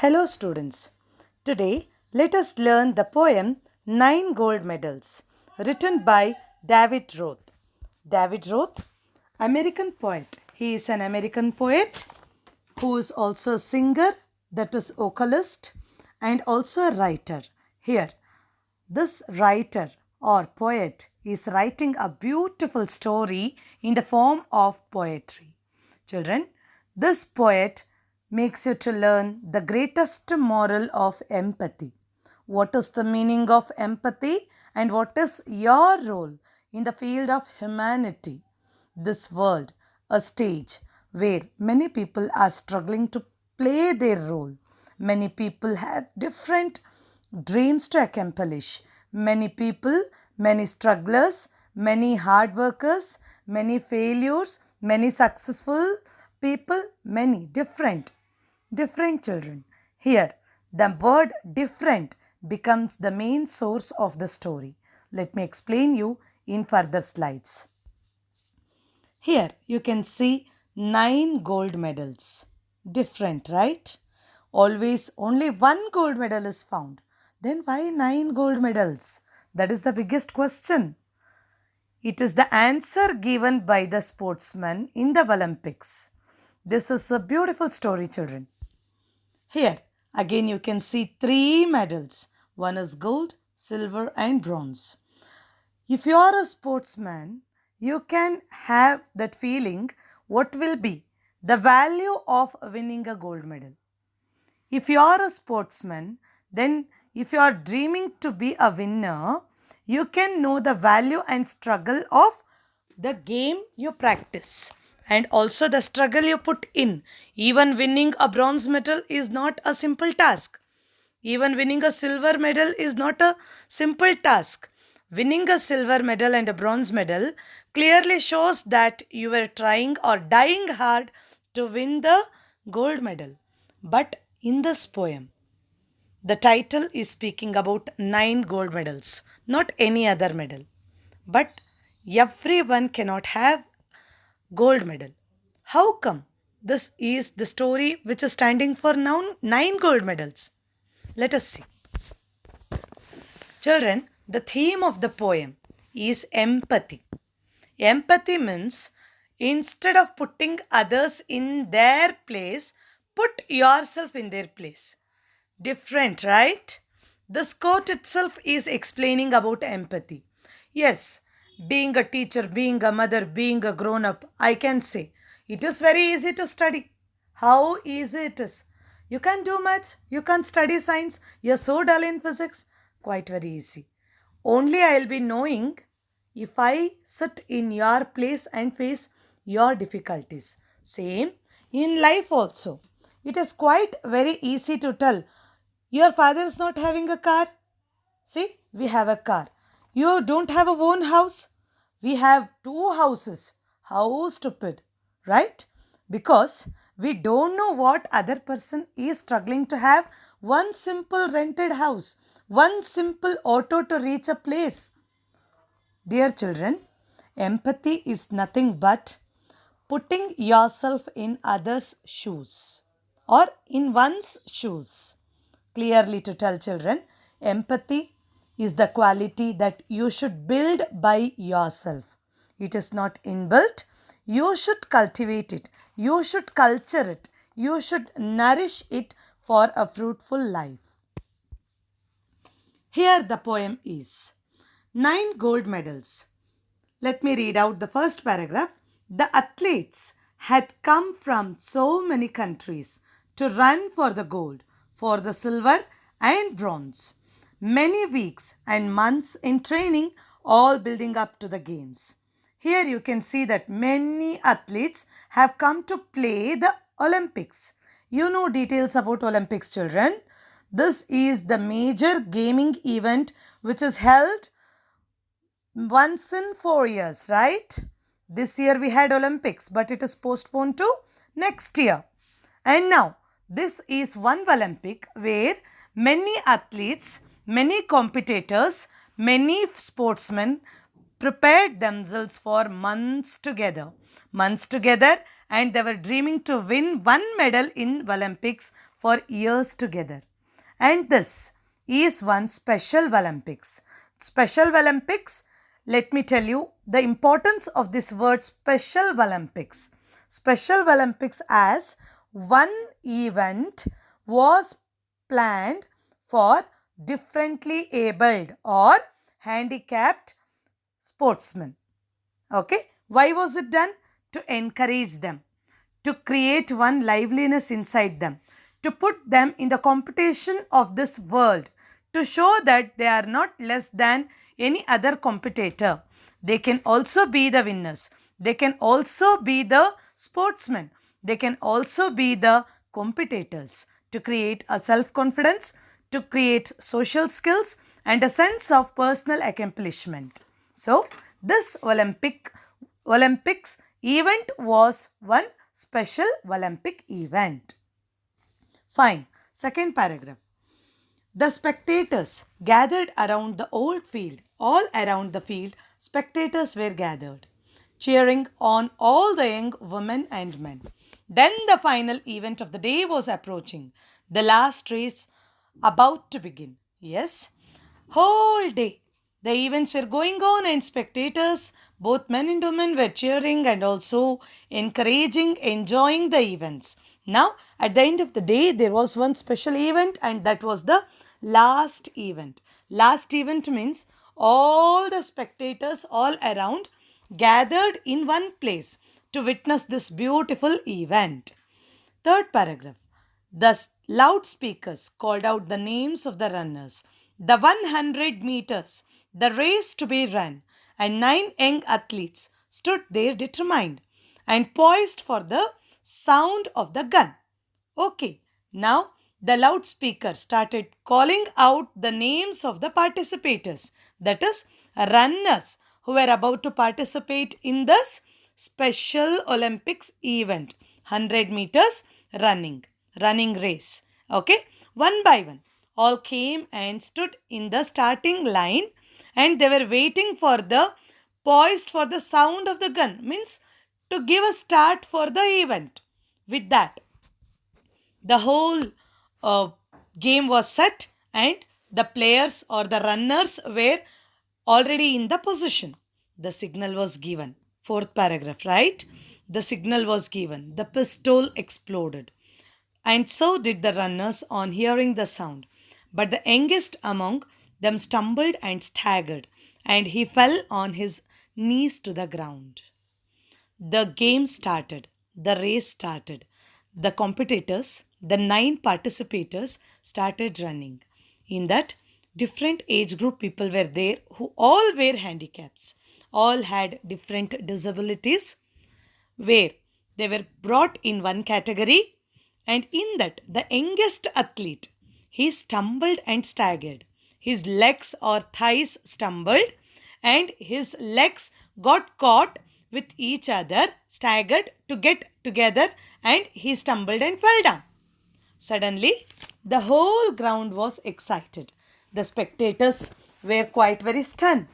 Hello students. Today let us learn the poem Nine Gold Medals written by David Roth. David Roth, American poet. He is an American poet who is also a singer, that is vocalist, and also a writer. Here, this writer or poet is writing a beautiful story in the form of poetry. Children, this poet makes you to learn the greatest moral of empathy. What is the meaning of empathy and what is your role in the field of humanity? This world, a stage where many people are struggling to play their role. Many people have different dreams to accomplish. Many people, many strugglers, many hard workers, many failures, many successful people, many different children. Here, the word different becomes the main source of the story. Let me explain you in further slides. Here you can see 9 gold medals. Different, right? Always only one gold medal is found. Then why 9 gold medals? That is the biggest question. It is the answer given by the sportsman in the Olympics. This is a beautiful story, children. Here, again you can see 3 medals. One is gold, silver and bronze. If you are a sportsman, you can have that feeling what will be the value of winning a gold medal. If you are a sportsman, then if you are dreaming to be a winner, you can know the value and struggle of the game you practice and also the struggle you put in. Even winning a bronze medal is not a simple task. Even winning a silver medal is not a simple task. Winning a silver medal and a bronze medal clearly shows that you were trying or dying hard to win the gold medal. But in this poem, the title is speaking about 9 gold medals, not any other medal. But everyone cannot have gold medal. How come? This is the story which is standing for now 9 gold medals. Let us see. Children, the theme of the poem is empathy. Empathy means instead of putting others in their place, put yourself in their place. Different, right? This quote itself is explaining about empathy. Yes, being a teacher, being a mother, being a grown up, I can say it is very easy to study. How easy it is. You can do maths, you can study science, you're so dull in physics. Quite very easy. Only I'll be knowing if I sit in your place and face your difficulties. Same in life also. It is quite very easy to tell. Your father is not having a car. See, we have a car. You don't have a own house. We have 2 houses. How stupid, right? Because we don't know what other person is struggling to have one simple rented house, one simple auto to reach a place. Dear children, empathy is nothing but putting yourself in others' shoes or in one's shoes. Clearly to tell children, empathy is the quality that you should build by yourself. It is not inbuilt. You should cultivate it. You should culture it. You should nourish it for a fruitful life. Here the poem is 9 gold medals. Let me read out the first paragraph. The athletes had come from so many countries to run for the gold, for the silver and bronze. Many weeks and months in training, all building up to the games. Here you can see that many athletes have come to play the Olympics. You know details about Olympics, children. This is the major gaming event which is held once in 4 years, right? This year we had Olympics, but it is postponed to next year. And now, this is one Olympic where many athletes, many competitors, many sportsmen prepared themselves for months together. Months together and they were dreaming to win one medal in Olympics for years together. And this is one Special Olympics. Special Olympics, let me tell you the importance of this word Special Olympics. Special Olympics as one event was planned for differently abled or handicapped sportsmen. Okay, why was it done? To encourage them, to create one liveliness inside them, to put them in the competition of this world, to show that they are not less than any other competitor. They can also be the winners. They can also be the sportsmen. They can also be the competitors, to create a self-confidence, to create social skills and a sense of personal accomplishment. So, this Olympics event was one Special Olympic event. Fine. Second paragraph. The spectators gathered around the old field. All around the field, spectators were gathered, cheering on all the young women and men. Then the final event of the day was approaching. The last race about to begin. Yes, whole day the events were going on and spectators, both men and women, were cheering and also encouraging, enjoying the events. Now, at the end of the day, there was one special event and that was the last event. Last event means all the spectators all around gathered in one place to witness this beautiful event. Third paragraph. The loudspeakers called out the names of the runners. The 100 meters, the race to be run, and 9 young athletes stood there determined and poised for the sound of the gun. Okay, now the loudspeaker started calling out the names of the participators, that is, runners who were about to participate in this Special Olympics event, 100 meters running race. Okay, one by one, all came and stood in the starting line and they were waiting for the poised for the sound of the gun, means to give a start for the event. With that, the whole uh, game was set and the players or the runners were already in the position. The signal was given. Fourth paragraph, right? The signal was given. The pistol exploded. And so did the runners on hearing the sound. But the youngest among them stumbled and staggered, and he fell on his knees to the ground. The game started. The race started. The competitors, the 9 participators, started running. In that, different age group people were there who all were handicaps. All had different disabilities where they were brought in one category, and in that the youngest athlete, he stumbled and staggered. His legs or thighs stumbled and his legs got caught with each other, staggered to get together, and he stumbled and fell down. Suddenly, the whole ground was excited. The spectators were quite very stunned.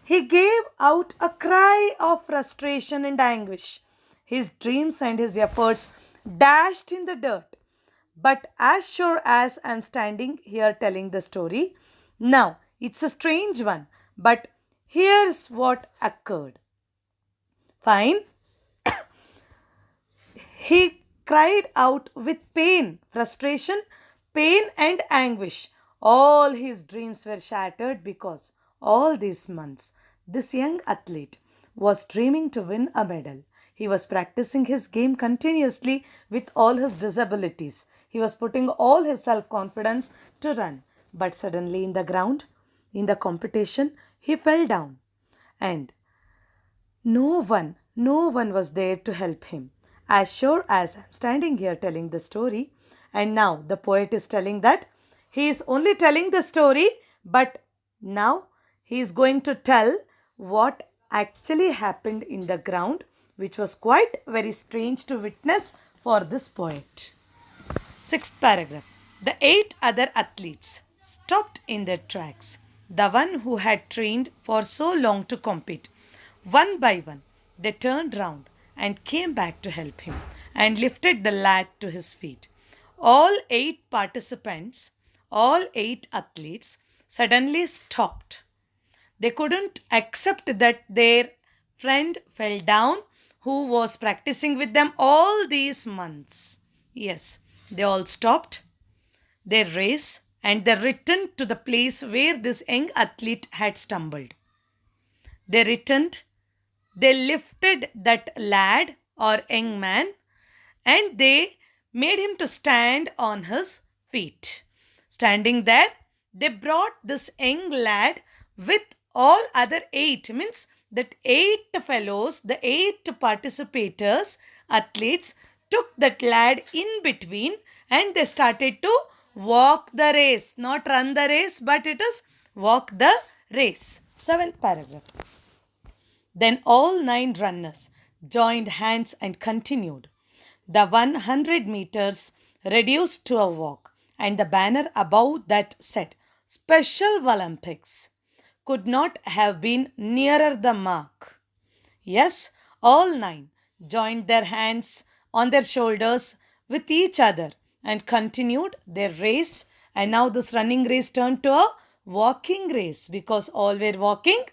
He gave out a cry of frustration and anguish. His dreams and his efforts dashed in the dirt. But as sure as I'm standing here telling the story, now it's a strange one, but here's what occurred. Fine. He cried out with pain, frustration, pain, and anguish. All his dreams were shattered because all these months this young athlete was dreaming to win a medal. He was practicing his game continuously with all his disabilities. He was putting all his self confidence to run. But suddenly, in the ground, in the competition, he fell down. And no one was there to help him. As sure as I'm standing here telling the story, and now the poet is telling that he is only telling the story, but now he is going to tell what actually happened in the ground, which was quite very strange to witness for this poet. Sixth paragraph. The 8 other athletes stopped in their tracks. The one who had trained for so long to compete. One by one, they turned round and came back to help him and lifted the lad to his feet. All 8 participants, all 8 athletes suddenly stopped. They couldn't accept that their friend fell down who was practicing with them all these months. Yes, they all stopped their race and they returned to the place where this young athlete had stumbled. They returned, they lifted that lad or young man and they made him to stand on his feet. Standing there, they brought this young lad with all other 8, means that 8 fellows, the 8 participators, athletes, took that lad in between and they started to walk the race. Not run the race, but it is walk the race. 7th paragraph. Then all 9 runners joined hands and continued. The 100 meters reduced to a walk, and the banner above that said Special Olympics could not have been nearer the mark. Yes, all 9 joined their hands on their shoulders with each other and continued their race. And now this running race turned to a walking race because all were walking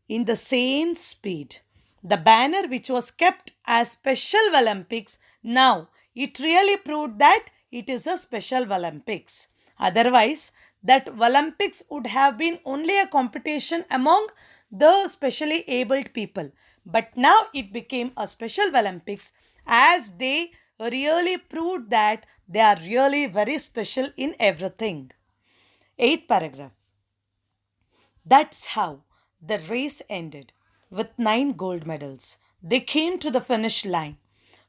in the same speed. The banner, which was kept as Special Olympics, now it really proved that it is a Special Olympics. Otherwise, that Olympics would have been only a competition among the specially abled people. But now it became a Special Olympics as they really proved that they are really very special in everything. 8th paragraph. That's how the race ended with 9 gold medals. They came to the finish line,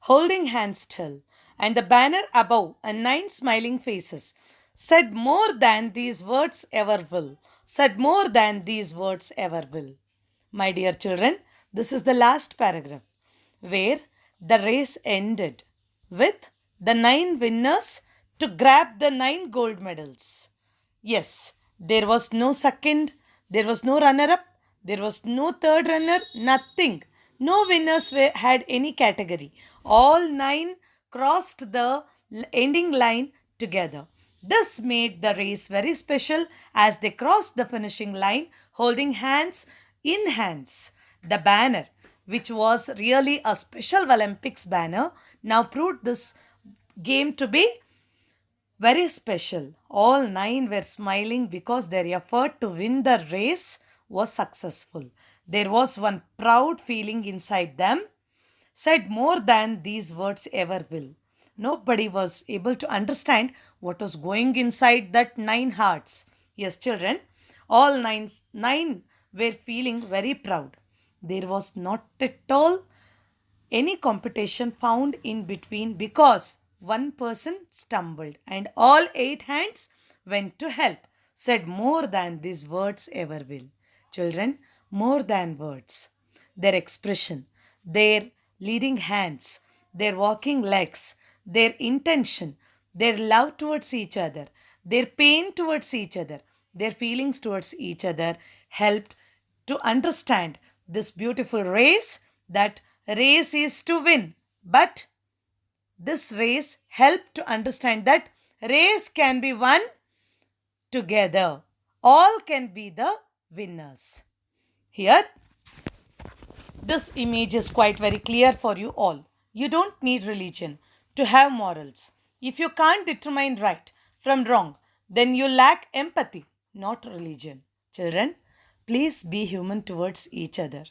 holding hands still, and the banner above and 9 smiling faces said more than these words ever will. Said more than these words ever will. My dear children, this is the last paragraph where the race ended with the 9 winners to grab the 9 gold medals. Yes, there was no second, there was no runner up, there was no third runner, nothing. No winners had any category. All 9 crossed the ending line together. This made the race very special as they crossed the finishing line holding hands in hands. The banner, which was really a Special Olympics banner, now proved this game to be very special. All 9 were smiling because their effort to win the race was successful. There was one proud feeling inside them, said more than these words ever will. Nobody was able to understand what was going inside that 9 hearts. Yes, children, all 9 were feeling very proud. There was not at all any competition found in between because one person stumbled and all 8 hands went to help, said more than these words ever will. Children, more than words. Their expression, their leading hands, their walking legs, their intention, their love towards each other, their pain towards each other, their feelings towards each other helped to understand this beautiful race, that race is to win. But this race helped to understand that race can be won together. All can be the winners. Here, this image is quite very clear for you all. You don't need religion to have morals. If you can't determine right from wrong, then you lack empathy, not religion. Children, please be human towards each other.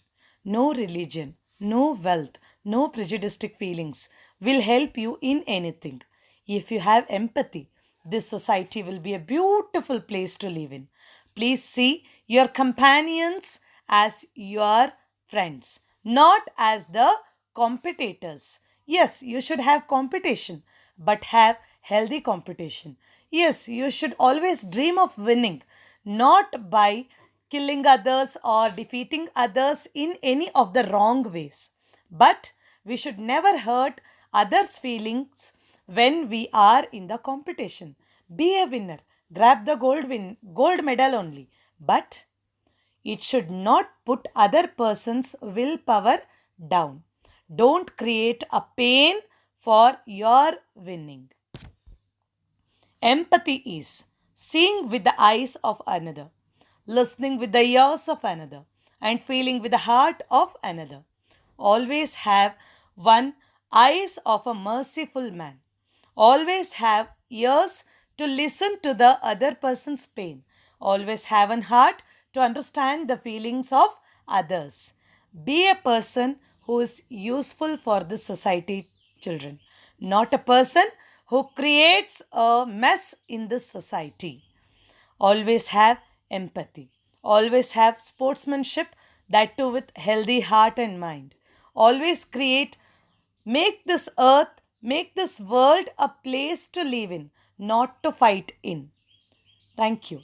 No religion, no wealth, no prejudiced feelings will help you in anything. If you have empathy, this society will be a beautiful place to live in. Please see your companions as your friends, not as the competitors. Yes, you should have competition, but have healthy competition. Yes, you should always dream of winning, not by killing others or defeating others in any of the wrong ways. But we should never hurt others' feelings when we are in the competition. Be a winner. Grab the gold medal only. But it should not put other person's willpower down. Don't create a pain for your winning. Empathy is seeing with the eyes of another, listening with the ears of another, and feeling with the heart of another. Always have one eyes of a merciful man. Always have ears to listen to the other person's pain. Always have an heart to understand the feelings of others. Be a person who is useful for the society, children, not a person who creates a mess in the society. Always have empathy. Always have sportsmanship, that too with healthy heart and mind. Always make this earth, make this world a place to live in, not to fight in. Thank you.